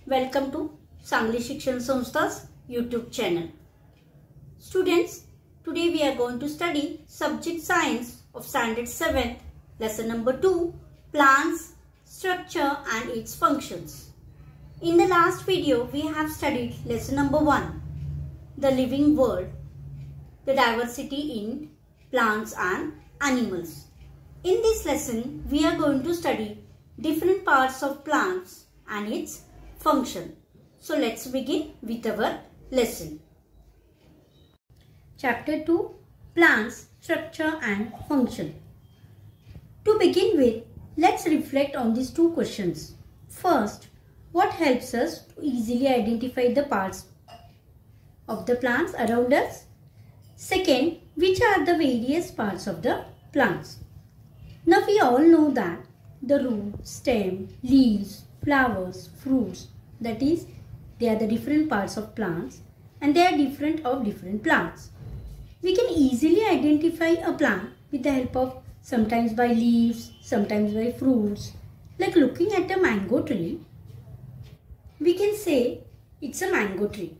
Welcome to Sangli Shikshan Samstha's YouTube channel. Students, today we are going to study Subject Science of Standard 7th, Lesson number 2, Plants, Structure and its Functions. In the last video, we have studied Lesson number 1, The Living World, the Diversity in Plants and Animals. In this lesson, we are going to study different parts of plants and its function. So let's begin with our lesson. Chapter 2, Plants, Structure and Function. To begin with, let's reflect on these two questions. First, what helps us to easily identify the parts of the plants around us? Second, which are the various parts of the plants? Now we all know that the root, stem, leaves, flowers, fruits, that is, they are the different parts of plants and they are different of different plants. We can easily identify a plant with the help of sometimes by leaves, sometimes by fruits. Like looking at a mango tree, we can say it's a mango tree.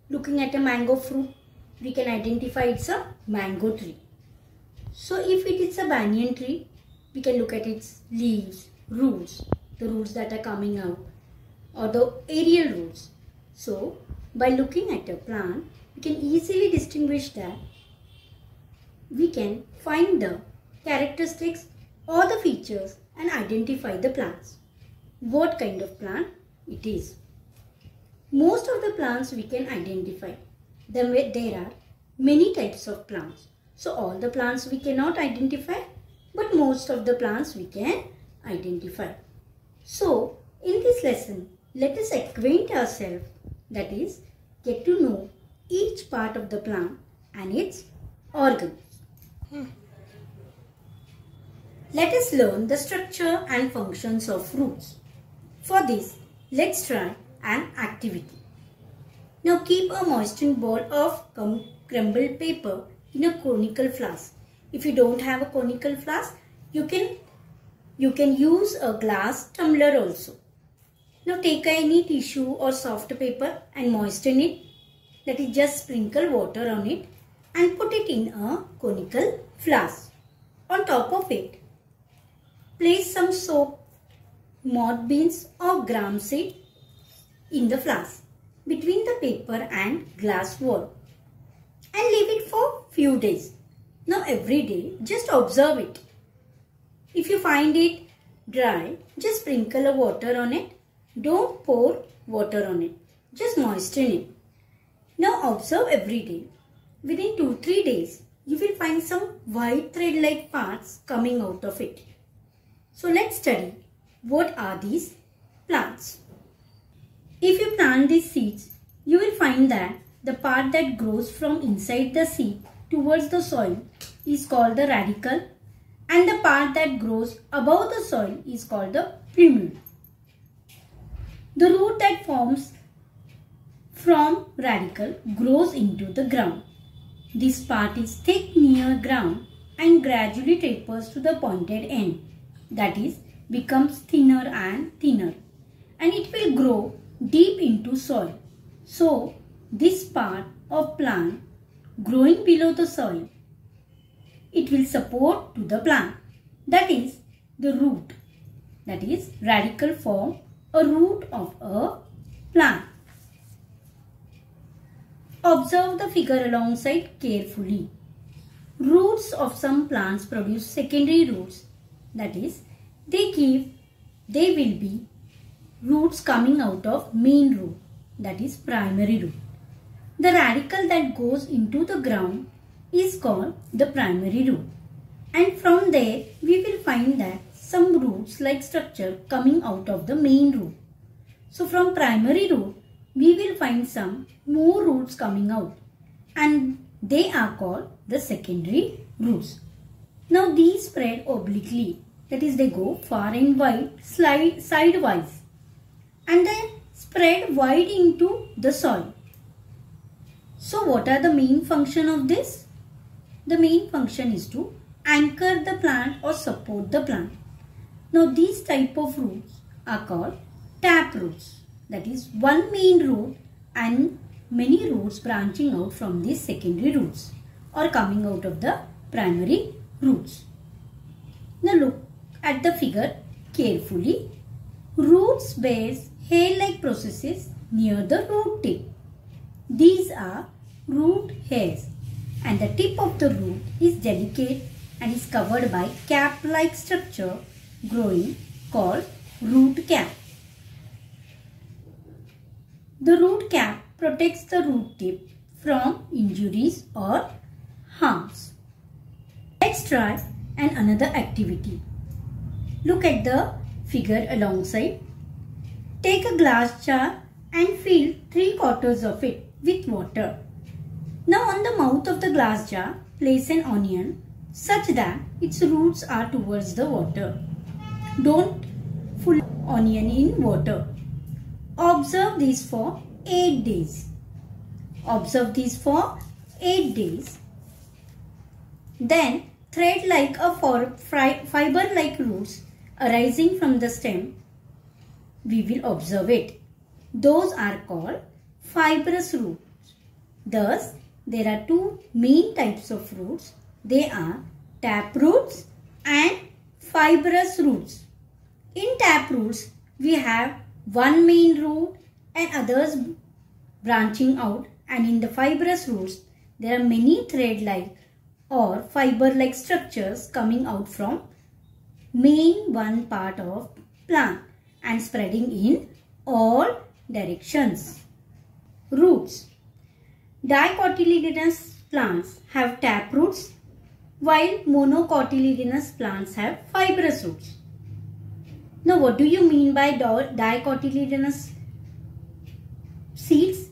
Looking at a mango fruit, we can identify it's a mango tree. So if it is a banyan tree, we can look at its leaves, roots, the roots that are coming out, or the aerial roots. So by looking at a plant, we can easily distinguish that. We can find the characteristics or the features and identify the plants. What kind of plant it is. Most of the plants we can identify. There are many types of plants. So all the plants we cannot identify, but most of the plants we can identify. So in this lesson, let us acquaint ourselves, that is, get to know each part of the plant and its organs. Let us learn the structure and functions of roots. For this, let's try an activity. Now keep a moistened ball of crumbled paper in a conical flask. If you don't have a conical flask, you can use a glass tumbler also. Now take any tissue or soft paper and moisten it. That is, just sprinkle water on it and put it in a conical flask. On top of it, place some soap, moth beans or gram seed in the flask between the paper and glass wall and leave it for few days. Now every day just observe it. If you find it dry, just sprinkle a water on it. Don't pour water on it. Just moisten it. Now observe every day. Within 2-3 days, you will find some white thread-like parts coming out of it. So let's study what are these plants. If you plant these seeds, you will find that the part that grows from inside the seed towards the soil is called the radicle, and the part that grows above the soil is called the plumule. The root that forms from radicle grows into the ground. This part is thick near ground and gradually tapers to the pointed end. That is, becomes thinner and thinner, and it will grow deep into soil. So this part of plant growing below the soil, it will support to the plant. That is the root. That is, radicle form a root of a plant. Observe the figure alongside carefully. Roots of some plants produce secondary roots. That is, they will be roots coming out of main root. That is primary root. The radicle that goes into the ground is called the primary root. And from there, we will find that some roots like structure coming out of the main root. So from primary root, we will find some more roots coming out, and they are called the secondary roots. Now these spread obliquely, that is, they go far and wide, sidewise, and then spread wide into the soil. So what are the main function of this? The main function is to anchor the plant or support the plant. Now these type of roots are called tap roots. that is one main root and many roots branching out from these secondary roots or coming out of the primary roots. Now look at the figure carefully. Roots bear hair-like processes near the root tip. These are root hairs, and the tip of the root is delicate and is covered by cap-like structure growing called root cap. The root cap protects the root tip from injuries or harms. Let's try another activity. Look at the figure alongside. Take a glass jar and fill 3/4 of it with water. Now on the mouth of the glass jar, place an onion such that its roots are towards the water. Don't full onion in water. Observe this for 8 days. Observe this for 8 days. Then thread like a fiber-like roots arising from the stem. We will observe it. Those are called fibrous roots. Thus, there are two main types of roots. They are tap roots and fibrous roots. In tap roots, we have one main root and others branching out, and in the fibrous roots, there are many thread-like or fiber-like structures coming out from main one part of plant and spreading in all directions. Roots. Dicotyledonous plants have tap roots, while monocotyledonous plants have fibrous roots. Now, what do you mean by dicotyledonous seeds?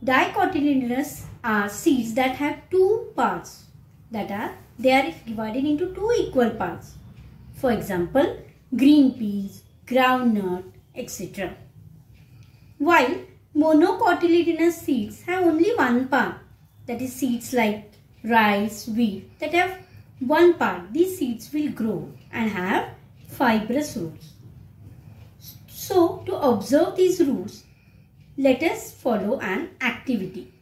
Dicotyledonous are seeds that have two parts. They are divided into two equal parts. For example, green peas, groundnut, etc. While monocotyledonous seeds have only one part, that is seeds like rice, wheat, that have one part. These seeds will grow and have fibrous roots. So, to observe these roots, let us follow an activity.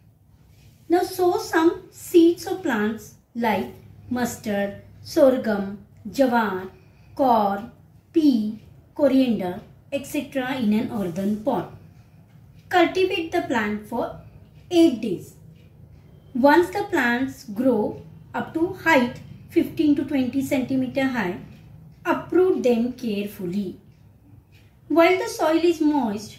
Now, sow some seeds of plants like mustard, sorghum, jawar, corn, pea, coriander, etc. in an earthen pot. Cultivate the plant for 8 days. Once the plants grow up to height 15 to 20 cm high, uproot them carefully. While the soil is moist,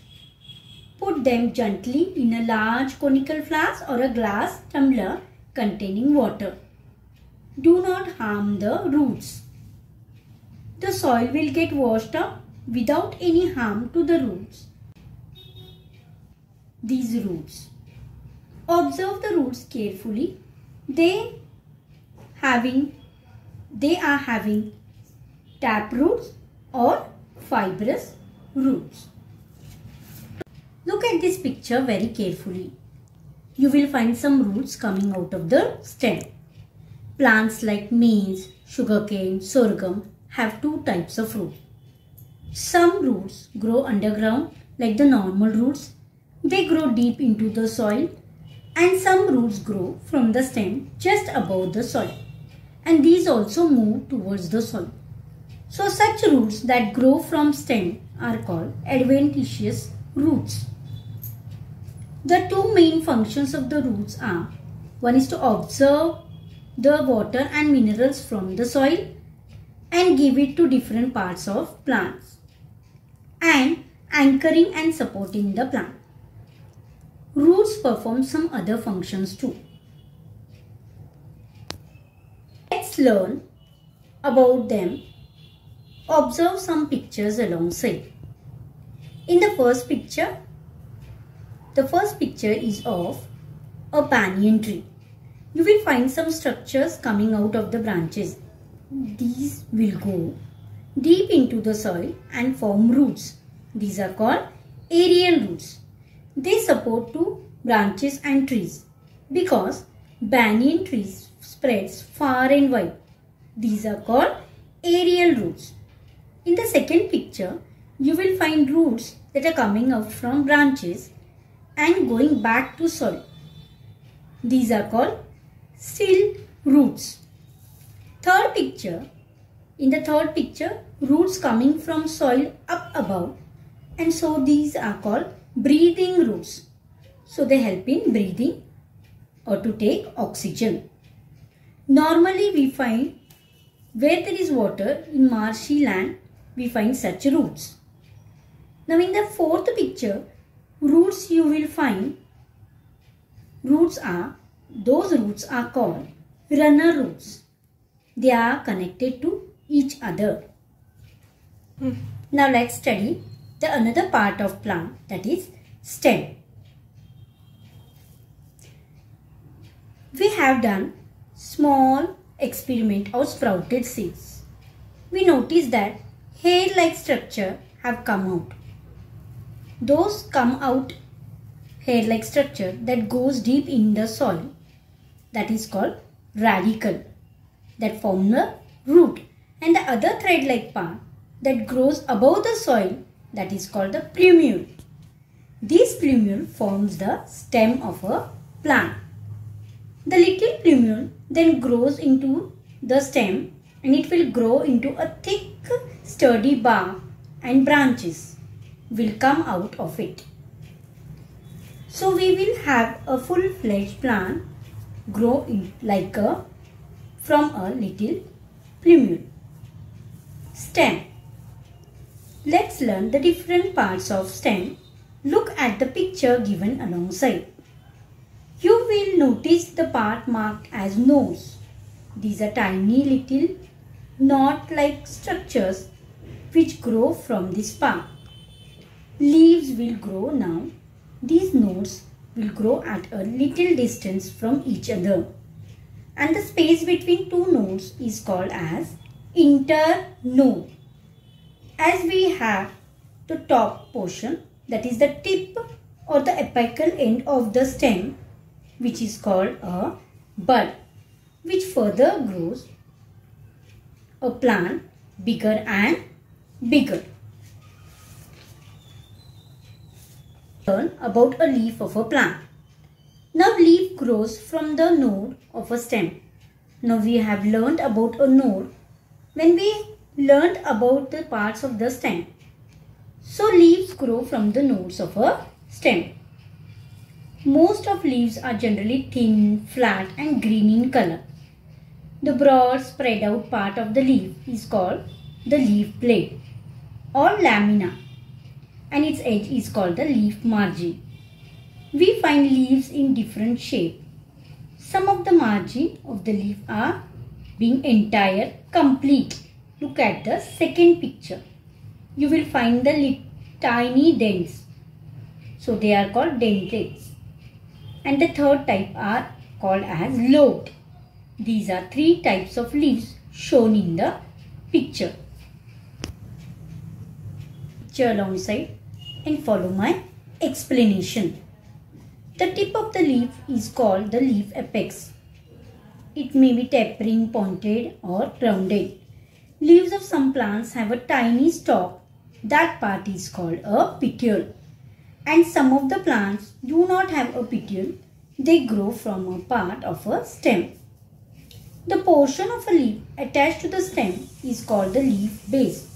put them gently in a large conical flask or a glass tumbler containing water. Do not harm the roots. The soil will get washed up without any harm to the roots. These roots. Observe the roots carefully. They are having tap roots or fibrous roots. Look at this picture very carefully. You will find some roots coming out of the stem. Plants like maize, sugarcane, sorghum have two types of roots. Some roots grow underground like the normal roots. They grow deep into the soil, and some roots grow from the stem just above the soil, and these also move towards the soil. So such roots that grow from stem are called adventitious roots. The two main functions of the roots are: one is to absorb the water and minerals from the soil and give it to different parts of plants, and anchoring and supporting the plant. Roots perform some other functions too. Let's learn about them. Observe some pictures alongside. In the first picture is of a banyan tree. You will find some structures coming out of the branches. These will go deep into the soil and form roots. These are called aerial roots. They support two branches and trees because banyan trees spreads far and wide. These are called aerial roots. In the second picture, you will find roots that are coming out from branches and going back to soil. These are called still roots. Third picture. In the third picture, roots coming from soil up above, and so these are called breathing roots. So they help in breathing or to take oxygen. Normally we find where there is water in marshy land, we find such roots. Now in the fourth picture, roots you will find, those roots are called runner roots. They are connected to each other. Now let's study the another part of plant, that is stem. We have done small experiment of sprouted seeds. We notice that hair-like structure have come out. Those come out hair-like structure that goes deep in the soil, that is called radicle, that form the root, and the other thread-like part that grows above the soil, that is called the plumule. This plumule forms the stem of a plant. The little plumule then grows into the stem and it will grow into a thick sturdy bark and branches will come out of it. So we will have a full-fledged plant grow from a little plumule. Stem. Let's learn the different parts of stem. Look at the picture given alongside. You will notice the part marked as nose. These are tiny little knot-like structures which grow from this part. Leaves will grow now. These nodes will grow at a little distance from each other. And the space between two nodes is called as internode. As we have the top portion, that is the tip or the apical end of the stem, which is called a bud, which further grows a plant bigger and bigger. Learn about a leaf of a plant. Now leaf grows from the node of a stem. Now we have learned about a node when we learned about the parts of the stem. So leaves grow from the nodes of a stem. Most of leaves are generally thin, flat and green in color. The broad spread out part of the leaf is called the leaf blade or lamina, and its edge is called the leaf margin. We find leaves in different shape. Some of the margin of the leaf are being entire, complete. Look at the second picture. You will find the tiny dents. So they are called dentades. And the third type are called as lobed. These are three types of leaves shown in the picture. Picture alongside and follow my explanation. The tip of the leaf is called the leaf apex. It may be tapering, pointed or rounded. Leaves of some plants have a tiny stalk. That part is called a petiole. And some of the plants do not have a petiole. They grow from a part of a stem. The portion of a leaf attached to the stem is called the leaf base.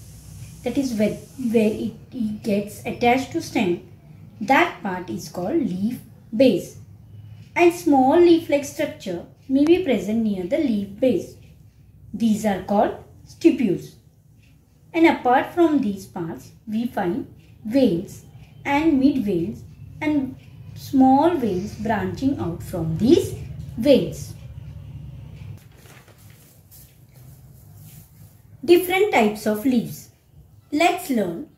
That is where it gets attached to stem. That part is called leaf base. And small leaf-like structure may be present near the leaf base. These are called stipules. And apart from these parts, we find veins and mid-veins and small veins branching out from these veins. Different types of leaves. Let's learn.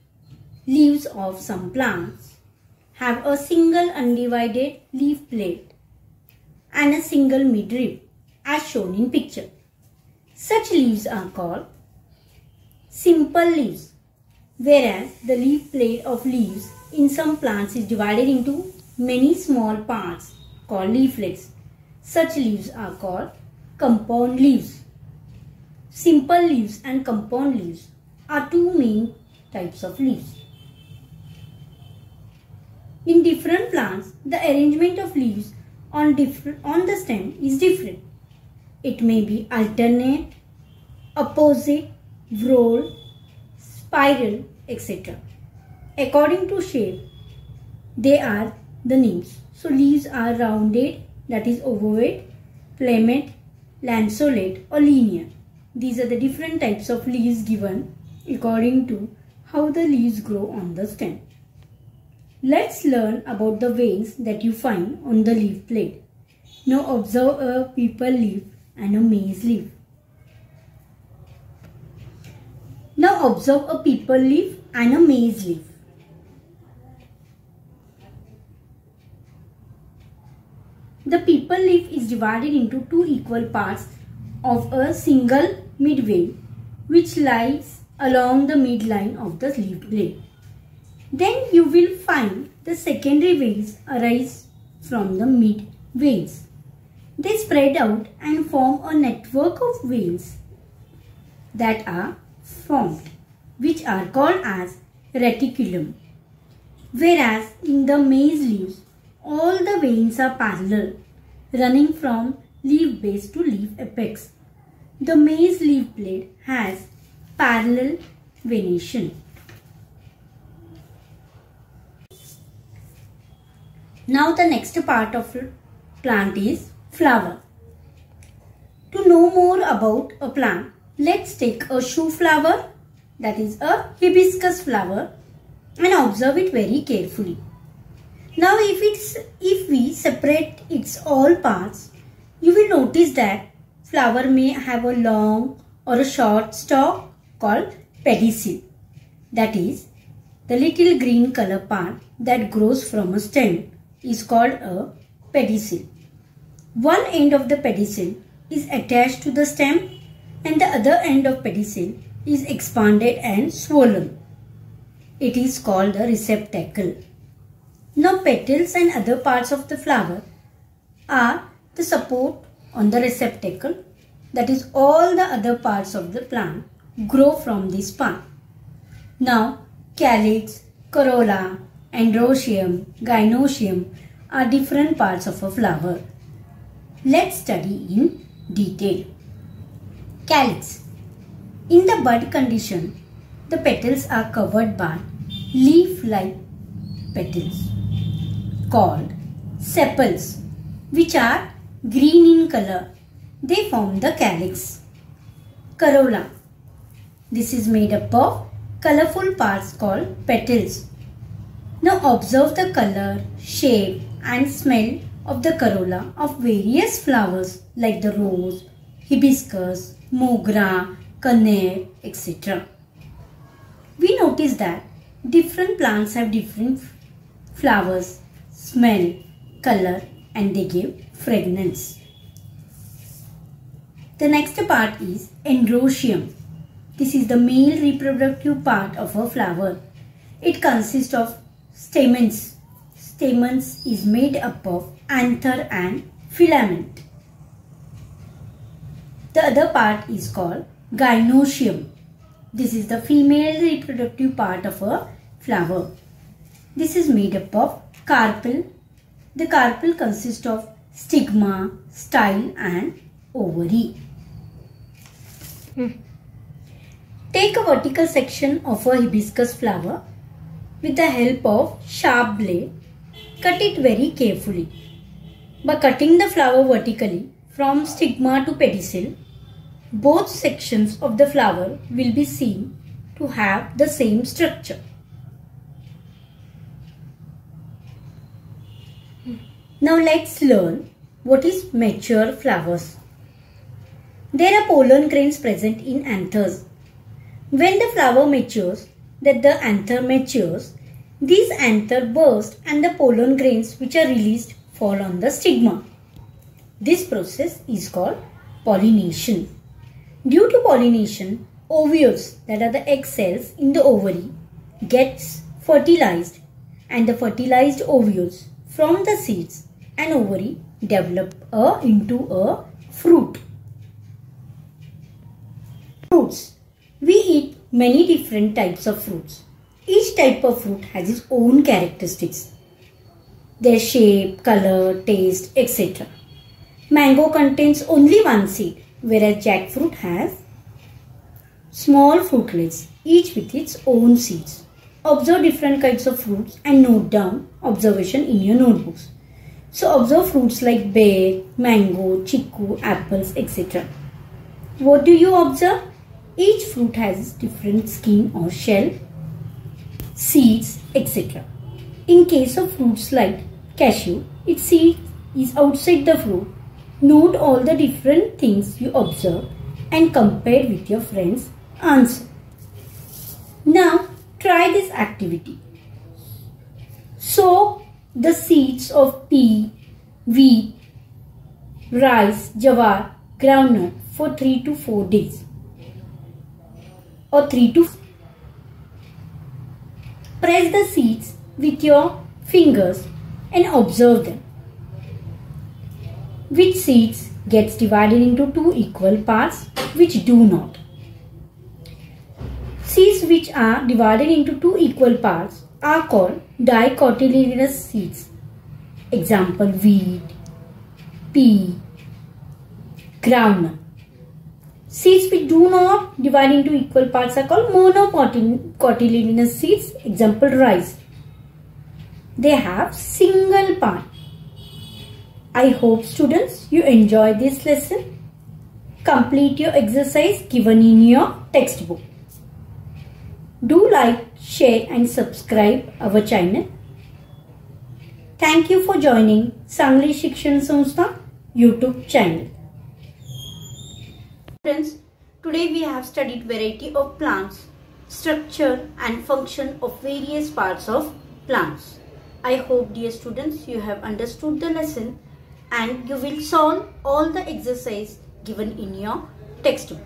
Leaves of some plants have a single undivided leaf plate and a single midrib as shown in picture. Such leaves are called simple leaves, whereas the leaf plate of leaves in some plants is divided into many small parts called leaflets. Such leaves are called compound leaves. Simple leaves and compound leaves are two main types of leaves. In different plants, the arrangement of leaves on the stem is different. It may be alternate, opposite, roll, spiral, etc. According to shape, they are the names. So leaves are rounded, that is ovate, plumate, lanceolate or linear. These are the different types of leaves given according to how the leaves grow on the stem. Let's learn about the veins that you find on the leaf blade. Now observe a peepal leaf and a maize leaf. Now observe a peepal leaf and a maize leaf. The peepal leaf is divided into two equal parts of a single mid vein which lies along the midline of the leaf blade. Then you will find the secondary veins arise from the mid veins. They spread out and form a network of veins that are formed, which are called as reticulum. Whereas in the maize leaves, all the veins are parallel, running from leaf base to leaf apex. The maize leaf blade has parallel venation. Now the next part of plant is flower. To know more about a plant, let's take a shoe flower, that is a hibiscus flower, and observe it very carefully. Now if we separate its all parts, you will notice that flower may have a long or a short stalk called pedicel. That is, the little green color part that grows from a stem is called a pedicel. One end of the pedicel is attached to the stem and the other end of pedicel is expanded and swollen. It is called the receptacle. Now petals and other parts of the flower are the support on the receptacle, that is all the other parts of the plant grow from this part. Now calyx, corolla, androecium, gynoecium are different parts of a flower. Let's study in detail. Calyx. In the bud condition, the petals are covered by leaf-like petals called sepals, which are green in color. They form the calyx. Corolla. This is made up of colorful parts called petals. Now observe the color, shape and smell of the corolla of various flowers like the rose, hibiscus, mogra, conner, etc. We notice that different plants have different flowers, smell, color, and they give fragrance. The next part is androecium. This is the male reproductive part of a flower. It consists of stamens. Stamens is made up of anther and filament. The other part is called gynoecium. This is the female reproductive part of a flower. This is made up of carpel. The carpel consists of stigma, style and ovary. Take a vertical section of a hibiscus flower. With the help of sharp blade, cut it very carefully. By cutting the flower vertically from stigma to pedicel, both sections of the flower will be seen to have the same structure. Now let's learn what is mature flowers. There are pollen grains present in anthers. When the flower matures, that the anther matures, these anther burst and the pollen grains which are released fall on the stigma. This process is called pollination. Due to pollination, ovules, that are the egg cells in the ovary, gets fertilized, and the fertilized ovules from the seeds and ovary develop into a fruit. Fruits. We eat many different types of fruits. Each type of fruit has its own characteristics, their shape, color, taste, etc. Mango contains only one seed, whereas jackfruit has small fruitlets, each with its own seeds. Observe different kinds of fruits and note down observation in your notebooks. So observe fruits like pear, mango, chiku, apples, etc. What do you observe? Each fruit has different skin or shell, seeds, etc. In case of fruits like cashew, its seed is outside the fruit. Note all the different things you observe and compare with your friend's answer. Now try this activity. Sow the seeds of pea, wheat, rice, jawar, groundnut for 3 to 4 days or 3 to 4. Press the seeds with your fingers and observe them. Which seeds gets divided into 2 equal parts, which do not. Seeds which are divided into 2 equal parts are called dicotyledonous seeds. Example: wheat, pea, groundnut. Seeds which do not divide into equal parts are called monocotyledonous seeds. Example: rice. They have single part. I hope students you enjoy this lesson. Complete your exercise given in your textbook. Do like, share and subscribe our channel. Thank you for joining Sangli Shikshan Sanstha YouTube channel. Friends, today we have studied variety of plants, structure and function of various parts of plants. I hope, dear students, you have understood the lesson and you will solve all the exercise given in your textbook.